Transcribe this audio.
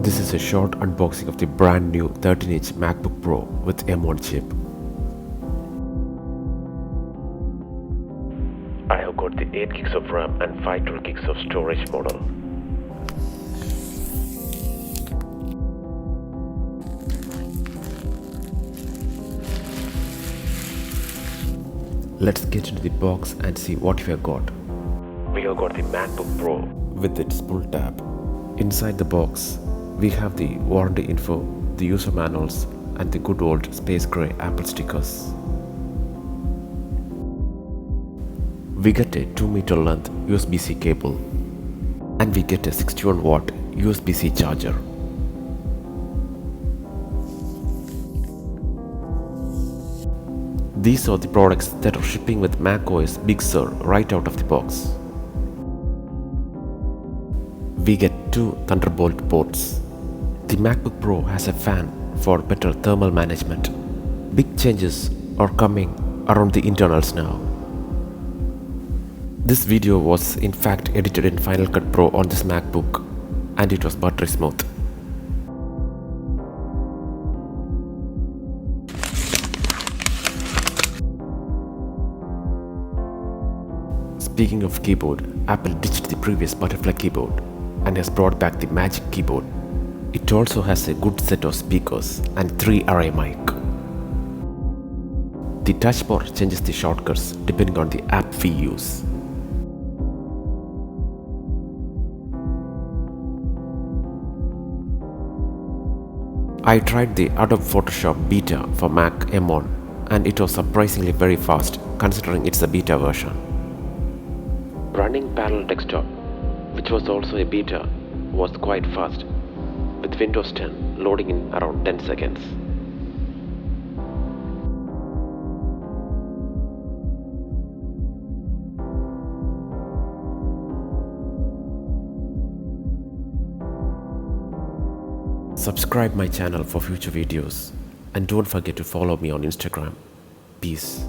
This is a short unboxing of the brand new 13-inch MacBook Pro with M1 chip. I have got the 8 gigs of RAM and 512 gigs of storage model. Let's get into the box and see what we have got. We have got the MacBook Pro with its pull tab. Inside the box, we have the warranty info, the user manuals, and the good old space gray Apple stickers. We get a 2-meter length USB-C cable, and we get a 61-watt USB-C charger. These are the products that are shipping with macOS Big Sur right out of the box. We get 2 Thunderbolt ports. The MacBook Pro has a fan for better thermal management. Big changes are coming around the internals now. This video was in fact edited in Final Cut Pro on this MacBook, and it was buttery smooth. Speaking of keyboard, Apple ditched the previous butterfly keyboard and has brought back the Magic Keyboard. It also has a good set of speakers and 3-array mic. The touch bar changes the shortcuts depending on the app we use. I tried the Adobe Photoshop beta for Mac M1 and it was surprisingly very fast considering it's a beta version. Running parallel desktop, which was also a beta, was quite fast, with Windows 10 loading in around 10 seconds. Subscribe my channel for future videos and don't forget to follow me on Instagram. Peace.